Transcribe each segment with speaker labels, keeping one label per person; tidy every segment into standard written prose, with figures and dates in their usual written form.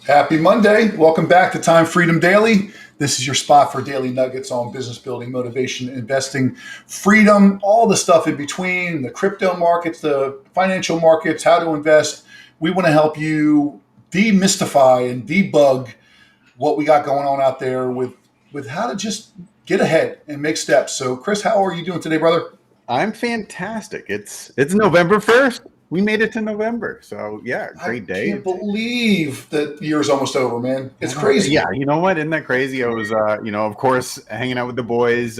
Speaker 1: Happy Monday. Welcome back to Time Freedom Daily. This is your spot for daily nuggets on business building, motivation, investing, freedom, all the stuff in between, the crypto markets, the financial markets, how to invest. We want to help you demystify and debug what we got going on out there with how to just get ahead and make steps. So, Chris, how are you doing today, brother?
Speaker 2: I'm fantastic. It's November 1st. We made it to November. So yeah,
Speaker 1: I
Speaker 2: great day.
Speaker 1: can't believe that the year's almost over, man.
Speaker 2: I
Speaker 1: It's
Speaker 2: know.
Speaker 1: crazy.
Speaker 2: Yeah, you know what? Isn't that crazy? I was of course, hanging out with the boys,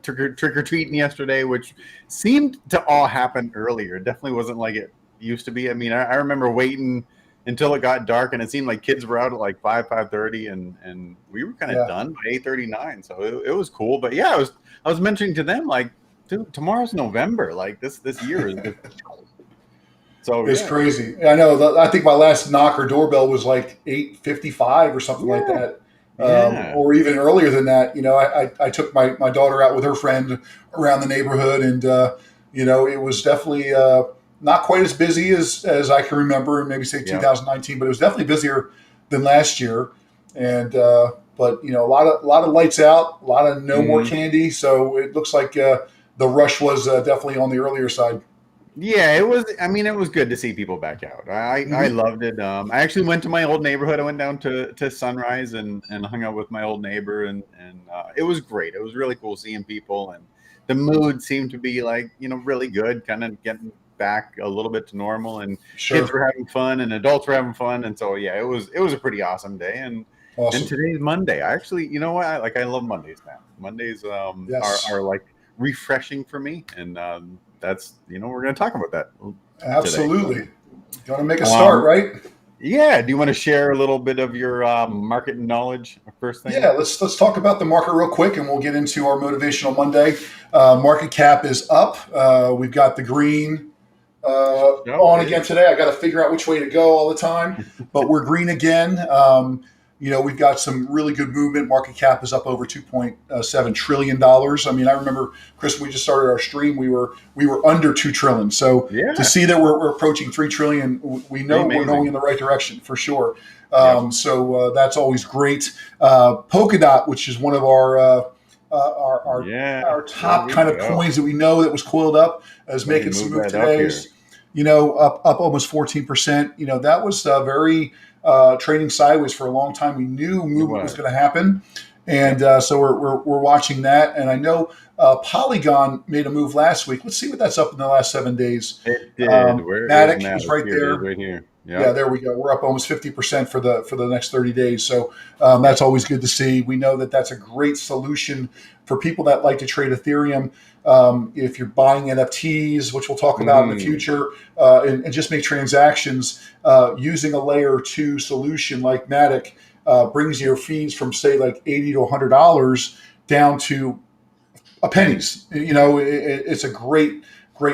Speaker 2: trick or treating yesterday, which seemed to all happen earlier. It definitely wasn't like it used to be. I mean, I remember waiting until it got dark, and it seemed like kids were out at like 5:30, and we were kind of
Speaker 1: Yeah.
Speaker 2: done by 8:39. So it was cool. But yeah, I was mentioning to them like, dude, tomorrow's November. Like this year is just so
Speaker 1: It's
Speaker 2: yeah.
Speaker 1: crazy. I know. I think my last knock or doorbell was like 8:55 or something like
Speaker 2: Yeah.
Speaker 1: that,
Speaker 2: Yeah.
Speaker 1: or even earlier than that. I took my daughter out with her friend around the neighborhood, and it was definitely not quite as busy as I can remember, and maybe say
Speaker 2: Yeah.
Speaker 1: 2019, but it was definitely busier than last year. And but a lot of lights out, a lot of no more
Speaker 2: Mhm.
Speaker 1: candy. So it looks like the rush was definitely on the earlier side.
Speaker 2: Yeah, it was. I mean, it was good to see people back out. I
Speaker 1: Hmm.
Speaker 2: loved it. I actually went to my old neighborhood. I went down to Sunrise and hung out with my old neighbor, and it was great. It was really cool seeing people, and the mood seemed to be like really good, kind of getting back a little bit to normal, and kids
Speaker 1: Sure.
Speaker 2: were having fun, and adults were having fun, and so yeah, it was a pretty awesome day. And
Speaker 1: Awesome.
Speaker 2: today's Monday. I actually, you know what? I love Mondays now. Mondays are
Speaker 1: Yes.
Speaker 2: like refreshing for me, and that's we're going to talk about that today. So,
Speaker 1: Absolutely. Going to make a start,
Speaker 2: um,
Speaker 1: right?
Speaker 2: yeah, do you want to share a little bit of your market knowledge first thing?
Speaker 1: Yeah, let's talk about the market real quick, and we'll get into our motivational Monday. Market cap is up. We've got the green
Speaker 2: No,
Speaker 1: on
Speaker 2: we
Speaker 1: again today. I got to figure out which way to go all the time, but we're green again. We've got some really good movement. Market cap is up over $2.7 trillion. I mean, I remember, Chris, when we just started our stream, we were under 2 trillion. So to
Speaker 2: yeah,
Speaker 1: see that we're approaching 3 trillion, we
Speaker 2: pretty
Speaker 1: know we're going
Speaker 2: amazing.
Speaker 1: in the right direction for sure.
Speaker 2: Yep.
Speaker 1: So that's always great. Polkadot, which is one of
Speaker 2: Yeah,
Speaker 1: our
Speaker 2: there
Speaker 1: top
Speaker 2: we
Speaker 1: kind of
Speaker 2: go.
Speaker 1: coins that we know that was coiled up, is
Speaker 2: Go ahead
Speaker 1: making
Speaker 2: and
Speaker 1: some
Speaker 2: move
Speaker 1: move
Speaker 2: that up
Speaker 1: today.
Speaker 2: here.
Speaker 1: Up almost 14%. That was very trading sideways for a long time. We knew
Speaker 2: It
Speaker 1: movement was
Speaker 2: was.
Speaker 1: going to happen, and
Speaker 2: Yep.
Speaker 1: so we're watching that. And I know Polygon made a move last week. Let's see what that's up in the last 7 days.
Speaker 2: It did. Where is
Speaker 1: Matic is
Speaker 2: Matic?
Speaker 1: right
Speaker 2: Here it is,
Speaker 1: there.
Speaker 2: right here.
Speaker 1: Yeah,
Speaker 2: Yep.
Speaker 1: there we go. We're up almost 50% for the next 30 days. So that's
Speaker 2: Yep.
Speaker 1: always good to see. We know that that's a great solution for people that like to trade Ethereum. If you're buying NFTs, which we'll talk about in the
Speaker 2: Hmm.
Speaker 1: future, and just make transactions using a layer two solution like Matic, brings your fees from say like $80 to $100 down to a pennies. It's a great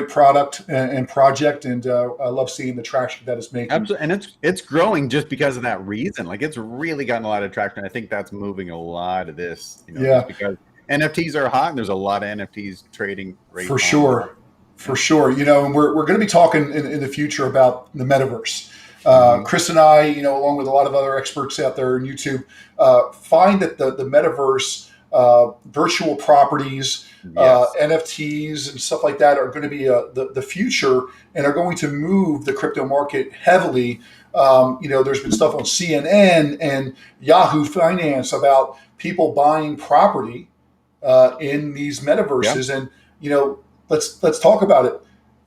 Speaker 1: product and project, and I love seeing the traction that it's making.
Speaker 2: Absolutely, and it's growing just because of that reason. Like it's really gotten a lot of traction. I think that's moving a lot of this, just
Speaker 1: Yeah,
Speaker 2: because NFTs are hot and there's a lot of NFTs trading right
Speaker 1: for
Speaker 2: on the
Speaker 1: sure,
Speaker 2: market.
Speaker 1: for
Speaker 2: Yep.
Speaker 1: sure. And we're going to be talking in the future about the metaverse.
Speaker 2: Hmm.
Speaker 1: Chris and I, along with a lot of other experts out there on YouTube, find that the metaverse, virtual properties,
Speaker 2: Yes.
Speaker 1: NFTs, and stuff like that are going to be the future, and are going to move the crypto market heavily. There's been stuff on CNN and Yahoo Finance about people buying property in these
Speaker 2: Yeah.
Speaker 1: metaverses, and you know, let's talk about it.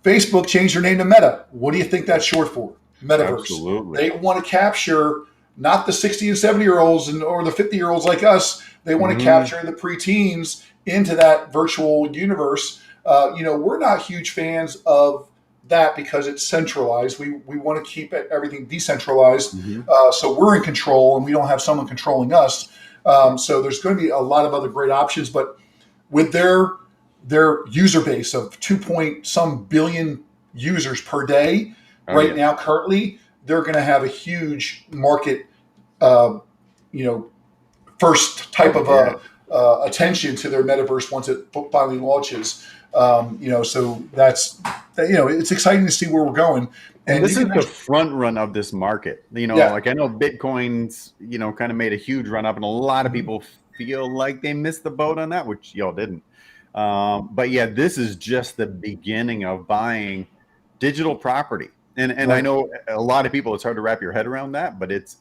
Speaker 1: Facebook changed their name to Meta. What do you think that's short for? Metaverse.
Speaker 2: Absolutely.
Speaker 1: They want to capture not the 60 and 70 year olds or the 50-year-olds like us. They want to
Speaker 2: Hmm.
Speaker 1: capture the preteens into that virtual universe. We're not huge fans of that because it's centralized. We want to keep everything decentralized,
Speaker 2: Hmm.
Speaker 1: so we're in control and we don't have someone controlling us. So there's going to be a lot of other great options, but with their user base of 2 point some billion users per day
Speaker 2: Oh
Speaker 1: right
Speaker 2: yeah.
Speaker 1: now, currently, they're going to have a huge market, uh, you know, first type
Speaker 2: Oh
Speaker 1: of
Speaker 2: yeah.
Speaker 1: attention to their metaverse once it finally launches. So that's it's exciting to see where we're going.
Speaker 2: And
Speaker 1: And
Speaker 2: this
Speaker 1: you
Speaker 2: is
Speaker 1: can
Speaker 2: the
Speaker 1: actually,
Speaker 2: front run of this market.
Speaker 1: yeah,
Speaker 2: Like I know Bitcoin's, kind of made a huge run up, and a lot of
Speaker 1: mhm,
Speaker 2: people feel like they missed the boat on that, which y'all didn't. But yeah, this is just the beginning of buying digital property. And I
Speaker 1: right,
Speaker 2: know a lot of people, it's hard to wrap your head around that, but it's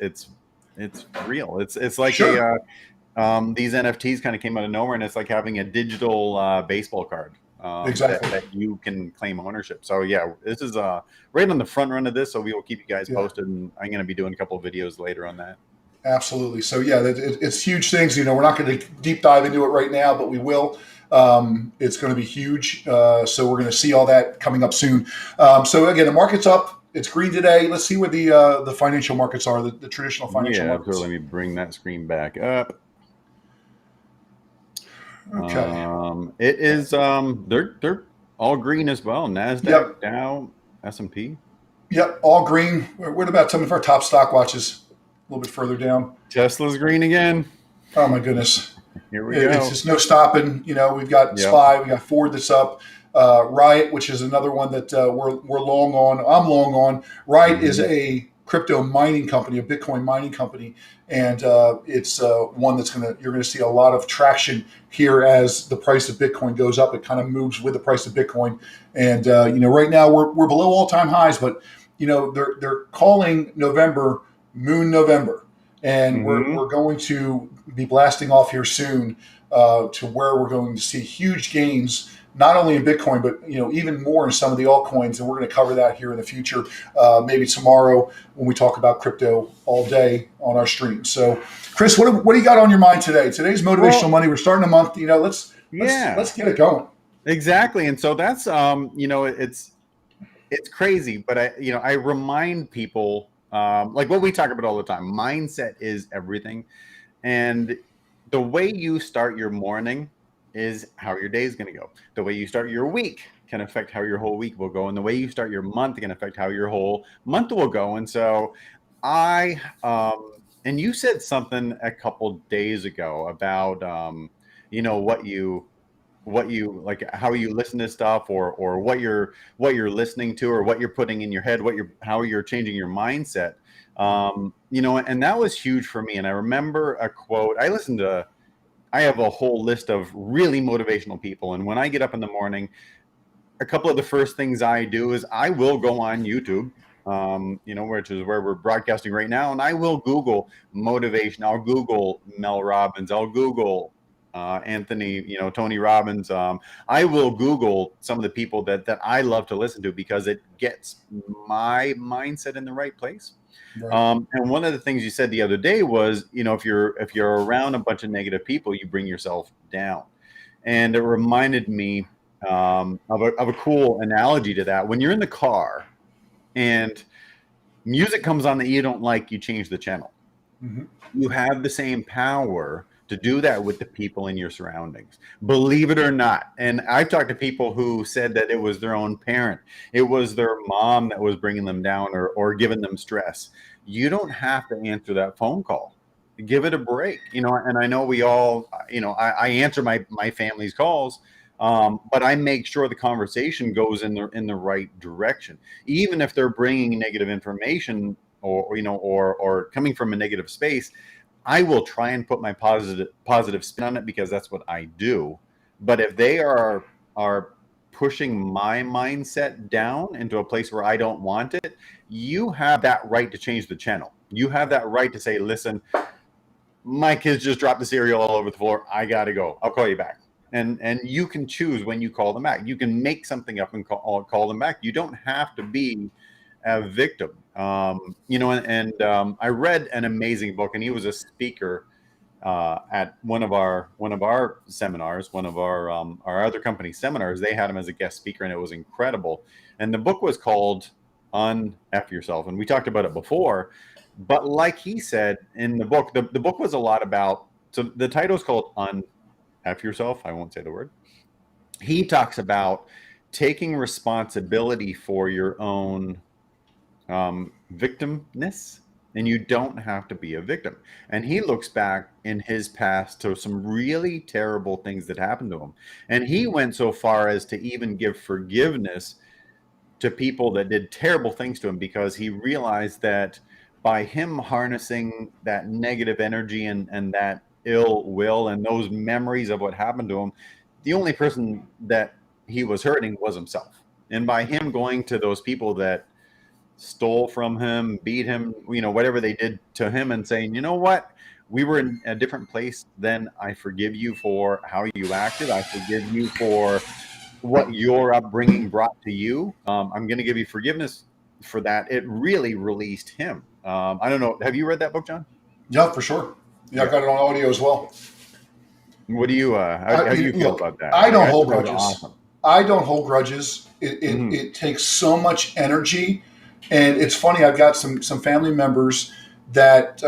Speaker 2: real. It's like
Speaker 1: sure,
Speaker 2: these NFTs kind of came out of nowhere, and it's like having a digital baseball card
Speaker 1: exactly,
Speaker 2: that you can claim ownership. So yeah, this is right on the front run of this. So we will keep you guys
Speaker 1: yeah.
Speaker 2: posted, and I'm going to be doing a couple of videos later on that.
Speaker 1: Absolutely. So yeah, it's huge things. We're not going to deep dive into it right now, but we will. It's going to be huge. So we're going to see all that coming up soon. So again, the market's up. It's green today. Let's see where the financial markets are, the traditional financial
Speaker 2: Yeah, so let
Speaker 1: markets.
Speaker 2: me bring that screen back up.
Speaker 1: Okay.
Speaker 2: It is they're all green as well. Nasdaq,
Speaker 1: Yep.
Speaker 2: Dow, S&P.
Speaker 1: Yep. All green. What about some of our top stock watches? A little bit further down.
Speaker 2: Tesla's green again.
Speaker 1: Oh my goodness.
Speaker 2: Here we
Speaker 1: It's
Speaker 2: go.
Speaker 1: just no stopping. We've got
Speaker 2: Yep.
Speaker 1: SPY, we got Ford that's up, Riot, which is another one that we're long on. I'm long on. Riot is
Speaker 2: Hmm.
Speaker 1: a crypto mining company, a Bitcoin mining company, and it's one that's you're gonna see a lot of traction here as the price of Bitcoin goes up. It kind of moves with the price of Bitcoin, and right now we're below all time highs, but they're calling November Moon November, and we're
Speaker 2: Hmm.
Speaker 1: going to be blasting off here soon to where we're going to see huge gains, not only in Bitcoin, but even more in some of the altcoins, and we're going to cover that here in the future, maybe tomorrow when we talk about crypto all day on our stream. So, Chris, what do you got on your mind today? Today's motivational
Speaker 2: Well,
Speaker 1: money. We're starting a month. Let's
Speaker 2: yeah,
Speaker 1: get it going.
Speaker 2: exactly. And so that's it's crazy, but I remind people like what we talk about all the time. Mindset is everything, and the way you start your morning is how your day is going to go. The way you start your week can affect how your whole week will go, and the way you start your month can affect how your whole month will go. And so, I and you said something a couple days ago about what you like, how you listen to stuff, or what you're listening to, or what you're putting in your head, how you're changing your mindset. And that was huge for me. And I remember a quote. I have a whole list of really motivational people, and when I get up in the morning, a couple of the first things I do is I will go on YouTube, which is where we're broadcasting right now, and I will Google motivation. I'll Google Mel Robbins. I'll Google Anthony, Tony Robbins. I will Google some of the people that I love to listen to because it gets my mindset in the right place.
Speaker 1: Right.
Speaker 2: And one of the things you said the other day was, if you're around a bunch of negative people, you bring yourself down. And it reminded me of a cool analogy to that. When you're in the car and music comes on that you don't like, you change the channel.
Speaker 1: Hmm.
Speaker 2: You have the same power to do that with the people in your surroundings, believe it or not. And I've talked to people who said that it was their own parent, it was their mom that was bringing them down, or giving them stress. You don't have to answer that phone call. Give it a break. And I know we all, I answer my family's calls, but I make sure the conversation goes in the right direction, even if they're bringing negative information, or coming from a negative space. I will try and put my positive spin on it because that's what I do. But if they are pushing my mindset down into a place where I don't want it, you have that right to change the channel. You have that right to say, listen, my kids just dropped the cereal all over the floor. I gotta go. I'll call you back. And you can choose when you call them back. You can make something up and call them back. You don't have to be a victim. I read an amazing book, and he was a speaker at one of our seminars, one of our other company seminars. They had him as a guest speaker, and it was incredible. And the book was called "Un-F Yourself," and we talked about it before. But like he said in the book, the book was a lot about. So the title is called "Un-F Yourself." I won't say the word. He talks about taking responsibility for your own victimness, and you don't have to be a victim. And he looks back in his past to some really terrible things that happened to him. And he went so far as to even give forgiveness to people that did terrible things to him, because he realized that by him harnessing that negative energy and that ill will and those memories of what happened to him, the only person that he was hurting was himself. And by him going to those people that stole from him, beat him, whatever they did to him, and saying, you know what, we were in a different place then. I forgive you for how you acted. I forgive you for what your upbringing brought to you. I'm going to give you forgiveness for that. It really released him. I don't know. Have you read that book, John?
Speaker 1: Yeah, for sure. Yeah, I've
Speaker 2: Yeah.
Speaker 1: got it on audio as well.
Speaker 2: What do you, how do you feel
Speaker 1: Look,
Speaker 2: about that?
Speaker 1: I
Speaker 2: Like,
Speaker 1: don't
Speaker 2: I
Speaker 1: hold
Speaker 2: thought it was
Speaker 1: grudges.
Speaker 2: awesome.
Speaker 1: I don't hold grudges.
Speaker 2: Mhm.
Speaker 1: It takes so much energy, and it's funny. I've got some family members that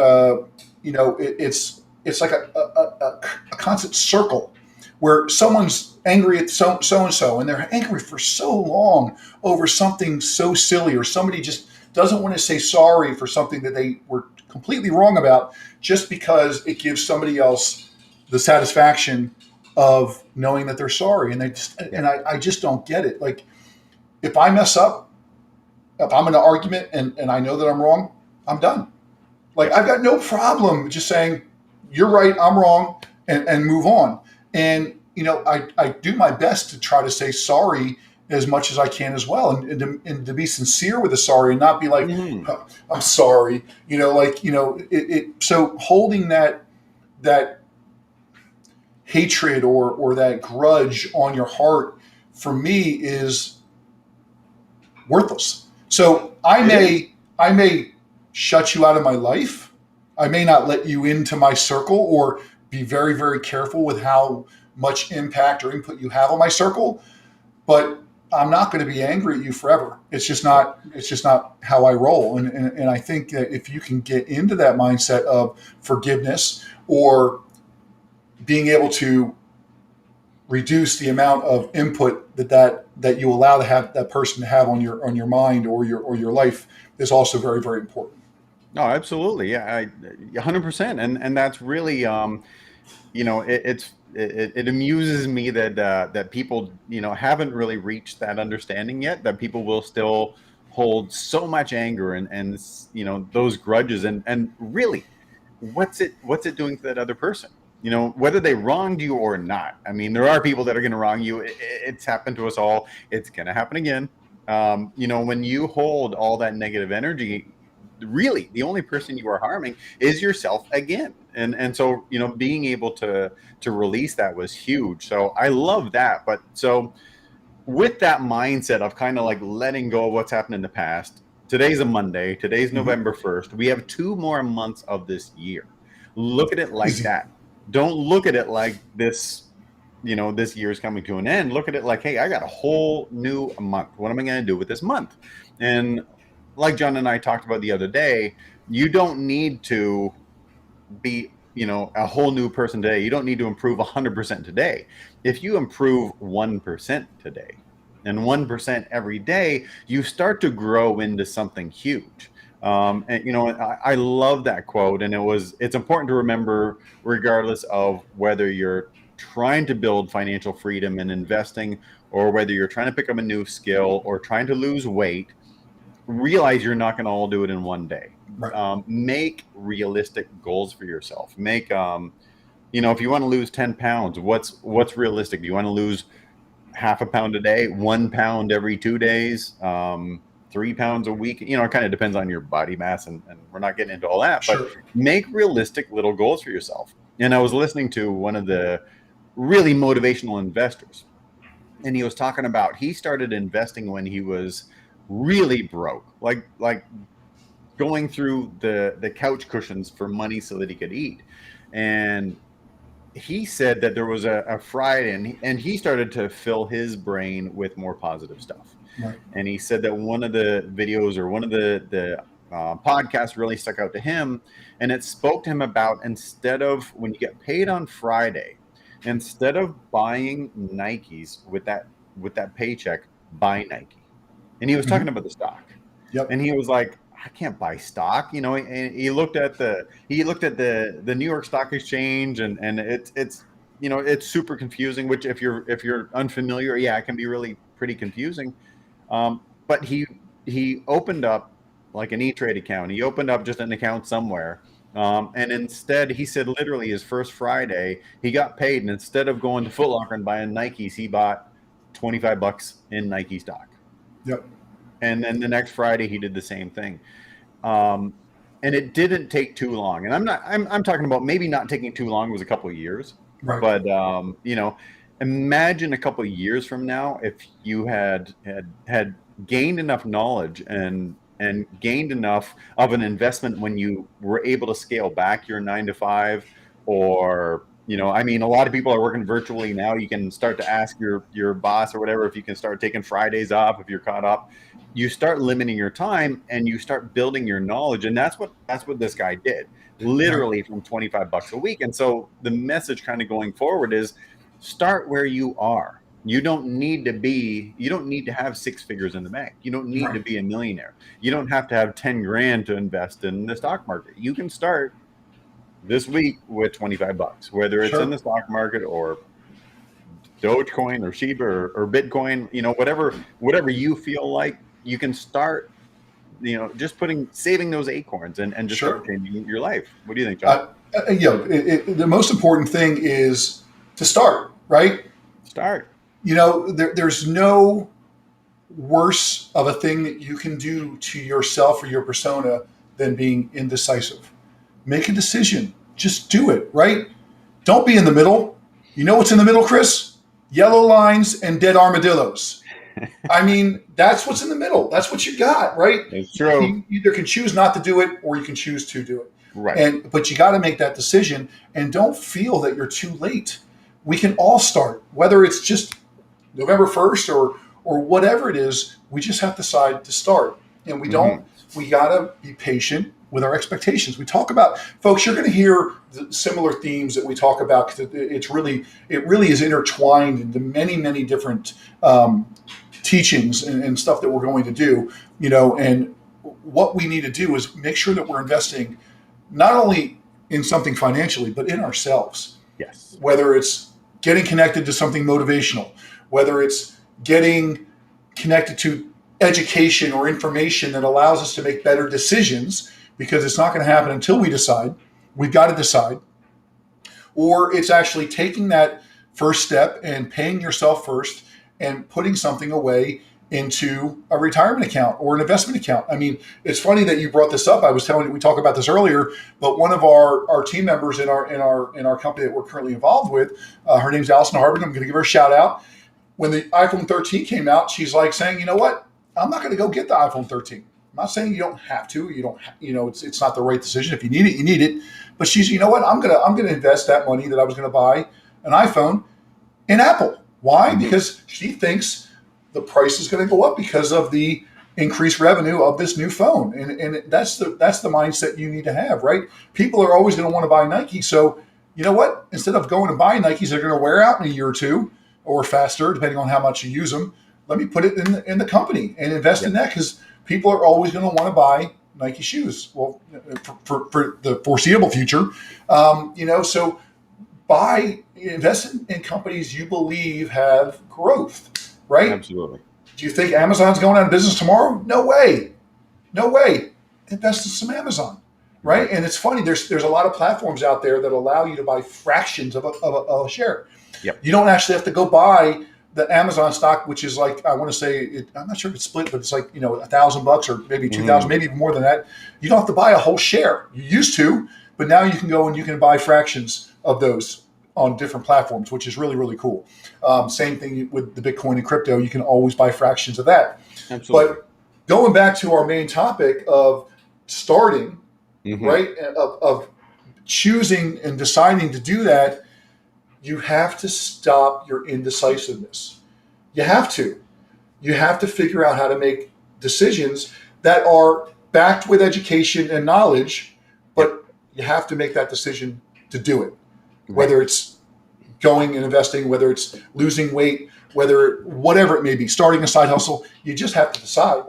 Speaker 1: it's like a constant circle where someone's angry at so and so, and they're angry for so long over something so silly, or somebody just doesn't want to say sorry for something that they were completely wrong about, just because it gives somebody else the satisfaction of knowing that they're sorry. And
Speaker 2: Yeah.
Speaker 1: I just don't get it. Like, if I mess up, if I'm in an argument and I know that I'm wrong, I'm done. Like,
Speaker 2: Yep.
Speaker 1: I've got no problem just saying, you're right, I'm wrong, and move on. And, I do my best to try to say sorry as much as I can as well. And to be sincere with the sorry, and not be like,
Speaker 2: Mhm.
Speaker 1: "Oh, I'm sorry, so holding that hatred or that grudge on your heart, for me, is worthless. So I
Speaker 2: It is.
Speaker 1: may shut you out of my life. I may not let you into my circle, or be very, very careful with how much impact or input you have on my circle, but I'm not going to be angry at you forever.
Speaker 2: Yep.
Speaker 1: It's just not how I roll. And I think that if you can get into that mindset of forgiveness, or being able to reduce the amount of input that you allow to have that person to have on your mind or your life, is also very, very important.
Speaker 2: No, absolutely. Yeah, 100%. And that's really, it amuses me that that people, haven't really reached that understanding yet, that people will still hold so much anger and those grudges, and really, what's it doing to that other person? Whether they wronged you or not. I mean, there are people that are going to wrong you. It's happened to us all. It's going to happen again. When you hold all that negative energy, really the only person you are harming is yourself again. And so, being able to release that was huge. So I love that. But so, with that mindset of kind of like letting go of what's happened in the past, today's a Monday, today's
Speaker 1: Mm-hmm.
Speaker 2: November 1st. We have 2 more months of this year. Look at it like
Speaker 1: Crazy.
Speaker 2: that. Don't look at it like this year is coming to an end. Look at it like, hey, I got a whole new month. What am I going to do with this month? And like John and I talked about the other day, you don't need to be, a whole new person today. You don't need to improve 100% today. If you improve 1% today and 1% every day, you start to grow into something huge. And I love that quote, and it's important to remember, regardless of whether you're trying to build financial freedom and investing, or whether you're trying to pick up a new skill or trying to lose weight. Realize you're not going to all do it in one day.
Speaker 1: Right.
Speaker 2: Make realistic goals for yourself. Make if you want to lose 10 pounds, what's realistic? Do you want to lose half a pound a day, 1 pound every 2 days, 3 pounds a week? It kind of depends on your body mass, and we're not getting into all that, but
Speaker 1: Sure.
Speaker 2: make realistic little goals for yourself. And I was listening to one of the really motivational investors, and he was talking about, he started investing when he was really broke, like going through the couch cushions for money so that he could eat. And he said that there was a Friday, and he started to fill his brain with more positive stuff.
Speaker 1: Right.
Speaker 2: And he said that one of the videos, or one of the podcasts, really stuck out to him, and it spoke to him about, instead of, when you get paid on Friday, instead of buying Nikes with that paycheck, buy Nike. And he was
Speaker 1: Mm-hmm.
Speaker 2: talking about the stock.
Speaker 1: Yep.
Speaker 2: And he was like, I can't buy stock, and he looked at the New York Stock Exchange, and it's super confusing, which if you're unfamiliar, yeah, it can be really pretty confusing. But he opened up like an E-Trade account. He opened up just an account somewhere. And instead, he said literally his first Friday, he got paid, and instead of going to Foot Locker and buying Nikes, he bought $25 in Nike stock.
Speaker 1: Yep.
Speaker 2: And then the next Friday, he did the same thing. Um, and it didn't take too long. And I'm talking about maybe not taking too long, it was a couple of years.
Speaker 1: Right.
Speaker 2: But imagine a couple of years from now if you had gained enough knowledge and gained enough of an investment when you were able to scale back your 9 to 5, or I mean, a lot of people are working virtually now. You can start to ask your boss or whatever if you can start taking Fridays off if you're caught up. You start limiting your time and you start building your knowledge, and that's what this guy did, literally from $25 a week. And so the message kind of going forward is start where you are. You don't need to have 6 figures in the bank. You don't need to be a millionaire. You don't have to have 10 grand to invest in the stock market. You can start this week with $25, whether it's in the stock market or Dogecoin or Shiba or Bitcoin, whatever you feel like. You can start, just saving those acorns and just start changing your life. What do you think, John?
Speaker 1: The most important thing is to start, right?
Speaker 2: Start.
Speaker 1: There's no worse of a thing that you can do to yourself or your persona than being indecisive. Make a decision. Just do it, right? Don't be in the middle. You know what's in the middle, Chris? Yellow lines and dead armadillos. I mean, that's what's in the middle. That's what you got, right?
Speaker 2: It's true.
Speaker 1: You either can choose not to do it or you can choose to do it.
Speaker 2: Right.
Speaker 1: But you got to make that decision, and don't feel that you're too late. We can all start, whether it's just November 1st or whatever it is. We just have to decide to start, and we got to be patient with our expectations. We talk about, folks, you're going to hear the similar themes that we talk about, because it really is intertwined into many, many different teachings and stuff that we're going to do, and what we need to do is make sure that we're investing not only in something financially, but in ourselves.
Speaker 2: Yes.
Speaker 1: Whether it's getting connected to something motivational, whether it's getting connected to education or information that allows us to make better decisions, because it's not going to happen until we decide. We've got to decide. Or it's actually taking that first step and paying yourself first and putting something away into a retirement account or an investment account. I mean, it's funny that you brought this up. I was telling you, we talked about this earlier, but one of our team members in our company that we're currently involved with, her name's Allison Harbin. I'm going to give her a shout out. When the iPhone 13 came out, she's like saying, you know what? I'm not going to go get the iPhone 13. I'm not saying you don't have to. You don't. It's not the right decision. If you need it, you need it. But she's, you know what? I'm gonna invest that money that I was going to buy an iPhone in Apple. Why? Because she thinks the price is going to go up because of the increased revenue of this new phone, and that's the mindset you need to have, right? People are always going to want to buy Nike, so you know what? Instead of going and buying Nikes, they're going to wear out in a year or two or faster, depending on how much you use them. Let me put it in the company and invest in that, because people are always going to want to buy Nike shoes. Well, for the foreseeable future, so invest in companies you believe have growth, right?
Speaker 2: Absolutely.
Speaker 1: Do you think Amazon's going out of business tomorrow? No way. Invest in some Amazon, right? And it's funny. There's a lot of platforms out there that allow you to buy fractions of a share.
Speaker 2: Yep.
Speaker 1: You don't actually have to go buy the Amazon stock, which is like, I want to say, I'm not sure if it's split, but it's like, $1,000 or maybe 2,000, maybe even more than that. You don't have to buy a whole share. You used to, but now you can go and you can buy fractions of those on different platforms, which is really, really cool. Same thing with the Bitcoin and crypto. You can always buy fractions of that.
Speaker 2: Absolutely.
Speaker 1: But going back to our main topic of starting, right, of choosing and deciding to do that, you have to stop your indecisiveness. You have to figure out how to make decisions that are backed with education and knowledge, but you have to make that decision to do it. Right. Whether it's going and investing, whether it's losing weight, whatever it may be, starting a side hustle, you just have to decide.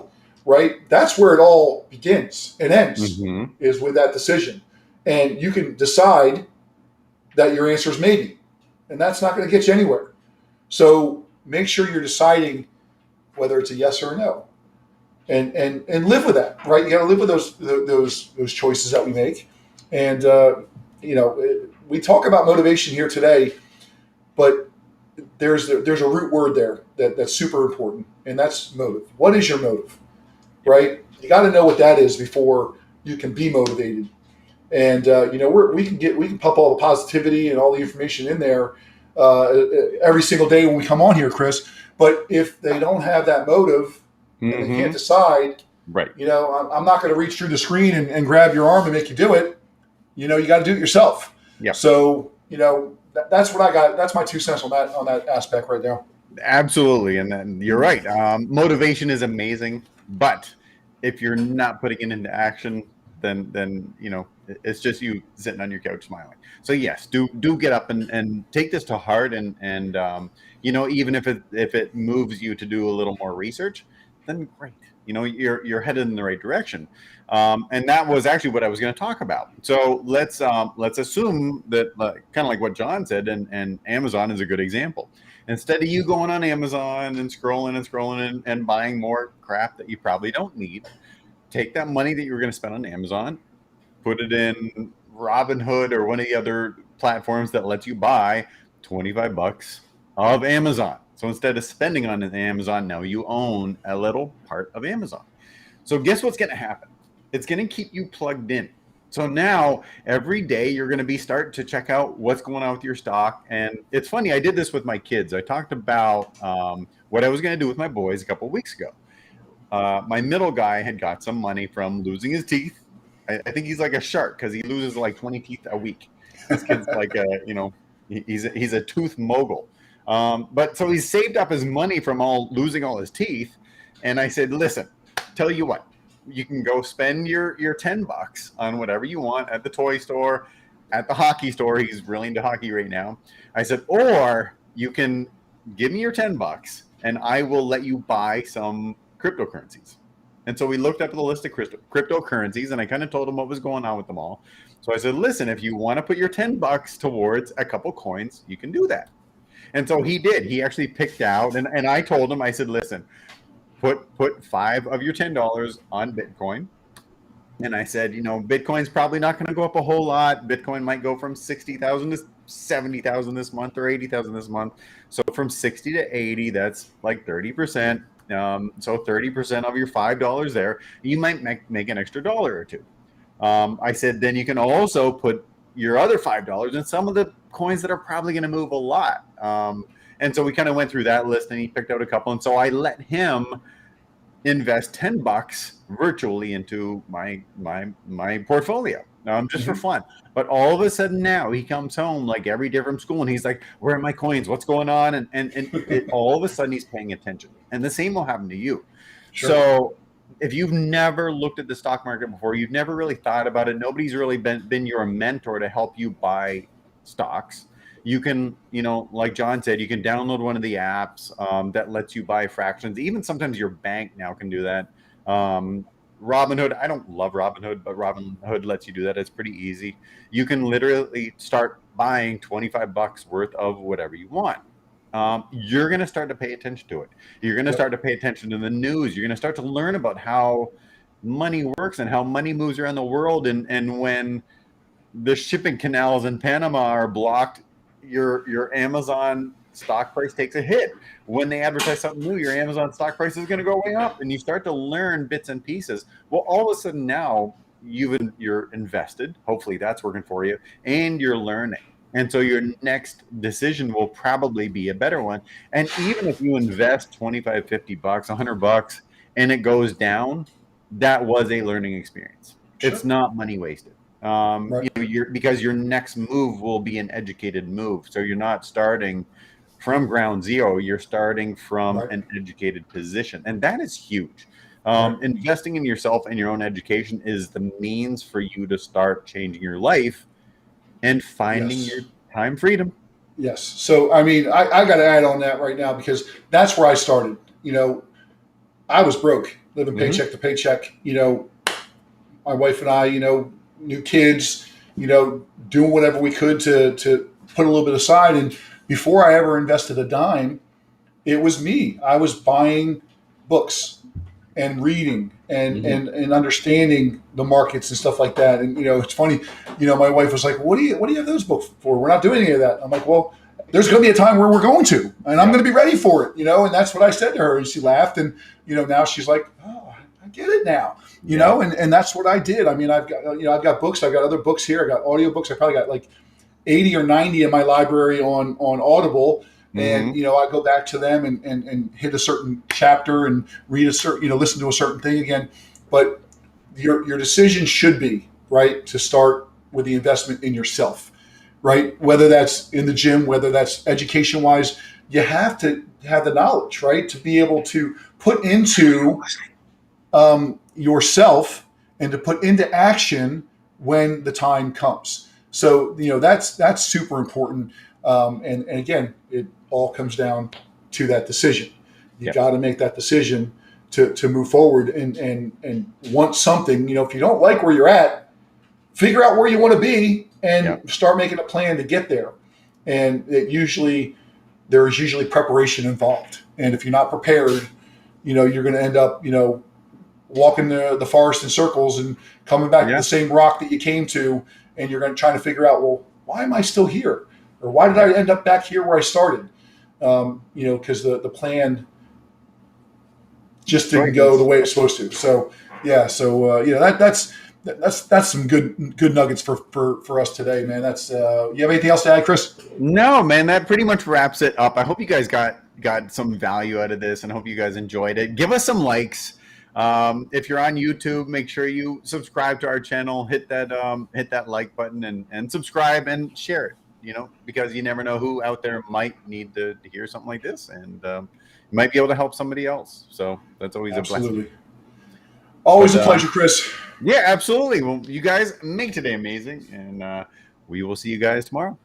Speaker 1: right? That's where it all begins and ends,
Speaker 2: Mm-hmm.
Speaker 1: is with that decision. And you can decide that your answer is maybe, and that's not going to get you anywhere. So make sure you're deciding whether it's a yes or a no, and live with that, right? You got to live with those choices that we make, and we talk about motivation here today, but there's a root word there that's super important, and that's motive. What is your motive, right? You got to know what that is before you can be motivated. And we can pump all the positivity and all the information in there every single day when we come on here, Chris. But if they don't have that motive and they can't
Speaker 2: Mm-hmm.
Speaker 1: decide,
Speaker 2: Right.
Speaker 1: I'm not going to reach through the screen and grab your arm and make you do it. You got to do it yourself.
Speaker 2: Yeah.
Speaker 1: So that's what I got. That's my 2 cents on that aspect right there.
Speaker 2: Absolutely, and then you're right. Motivation is amazing, but if you're not putting it into action, then it's just you sitting on your couch smiling. So yes, do get up and take this to heart, and even if it moves you to do a little more research, then great. You're headed in the right direction. And that was actually what I was going to talk about. So let's assume that, kind of like what John said, and Amazon is a good example. Instead of you going on Amazon and scrolling and buying more crap that you probably don't need, take that money that you're going to spend on Amazon, put it in Robinhood or one of the other platforms that lets you buy $25 of Amazon. So instead of spending on Amazon, now you own a little part of Amazon. So guess what's going to happen? It's going to keep you plugged in. So now every day you're going to be starting to check out what's going on with your stock. And it's funny, I did this with my kids. I talked about what I was going to do with my boys a couple of weeks ago. My middle guy had got some money from losing his teeth. I think he's like a shark because he loses like 20 teeth a week. This kid's like he's a tooth mogul. But so he's saved up his money from losing all his teeth. And I said, listen, tell you what, you can go spend your $10 on whatever you want at the toy store, at the hockey store. He's really into hockey right now. I said, or you can give me your $10 and I will let you buy some cryptocurrencies. And so we looked up the list of cryptocurrencies, and I kind of told him what was going on with them all. So I said, listen, if you want to put your $10 towards a couple coins, you can do that. And so he did. He actually picked out, and I told him, I said, listen, put 5 of your $10 on Bitcoin. And I said, Bitcoin's probably not going to go up a whole lot. Bitcoin might go from 60,000 to 70,000 this month or 80,000 this month. So from 60 to 80, that's like 30%. So 30% of your $5 there, you might make an extra dollar or two. I said, then you can also put your other $5 in some of the coins that are probably going to move a lot. And so we kind of went through that list, and he picked out a couple. And so I let him invest $10 virtually into my portfolio, just for fun. But all of a sudden now he comes home like every day from school, and he's like, where are my coins? What's going on? And all of a sudden he's paying attention. And the same will happen to you. Sure. So if you've never looked at the stock market before, you've never really thought about it, nobody's really been your mentor to help you buy stocks, you can, like John said, you can download one of the apps that lets you buy fractions. Even sometimes your bank now can do that. Robinhood, I don't love Robinhood, but Robinhood lets you do that. It's pretty easy. You can literally start buying $25 worth of whatever you want. You're going to start to pay attention to it. You're going to start to pay attention to the news. You're going to start to learn about how money works and how money moves around the world. And when the shipping canals in Panama are blocked, your Amazon stock price takes a hit. When they advertise something new, your Amazon stock price is going to go way up, and you start to learn bits and pieces. Well, all of a sudden now you're invested. Hopefully that's working for you, and you're learning. And so your next decision will probably be a better one. And even if you invest 25, 50 bucks, $100, and it goes down, that was a learning experience. Sure. It's not money wasted. Right. Because your next move will be an educated move. So you're not starting from ground zero. You're starting from an educated position. And that is huge. Investing in yourself and your own education is the means for you to start changing your life and finding your time freedom.
Speaker 1: Yes. So, I mean, I got to add on that right now, because that's where I started. I was broke. living paycheck to paycheck. My wife and I, new kids, doing whatever we could to put a little bit aside. And before I ever invested a dime, it was me. I was buying books and reading and understanding the markets and stuff like that. And it's funny. My wife was like, "What do you have those books for? We're not doing any of that." I'm like, "Well, there's going to be a time where we're going to, and I'm going to be ready for it." And that's what I said to her, and she laughed. And now she's like, "Oh, I get it now." And that's what I did. I mean, I've got books. I've got other books here. I got audio books. I probably got like 80 or 90 in my library on Audible. And, I go back to them and hit a certain chapter and read a certain, listen to a certain thing again. But your decision should be, right, to start with the investment in yourself, right? Whether that's in the gym, whether that's education wise, you have to have the knowledge, right, to be able to put into yourself and to put into action when the time comes. So, that's super important. And again, it all comes down to that decision. You got to make that decision to move forward and want something. If you don't like where you're at, figure out where you want to be and start making a plan to get there. And there is usually preparation involved. And if you're not prepared, you're going to end up, walking the forest in circles and coming back to the same rock that you came to. And you're going to try to figure out, well, why am I still here? Or why did I end up back here where I started? Because the plan just didn't go the way it's supposed to. So that's some good nuggets for us today, man. That's you have anything else to add, Chris?
Speaker 2: No, man, that pretty much wraps it up. I hope you guys got some value out of this, and hope you guys enjoyed it. Give us some likes. If you're on YouTube, make sure you subscribe to our channel, hit that like button and subscribe and share it, because you never know who out there might need to hear something like this, and you might be able to help somebody else. So that's always a blessing.
Speaker 1: Always a pleasure, Chris.
Speaker 2: Yeah, absolutely. Well, you guys make today amazing, and we will see you guys tomorrow.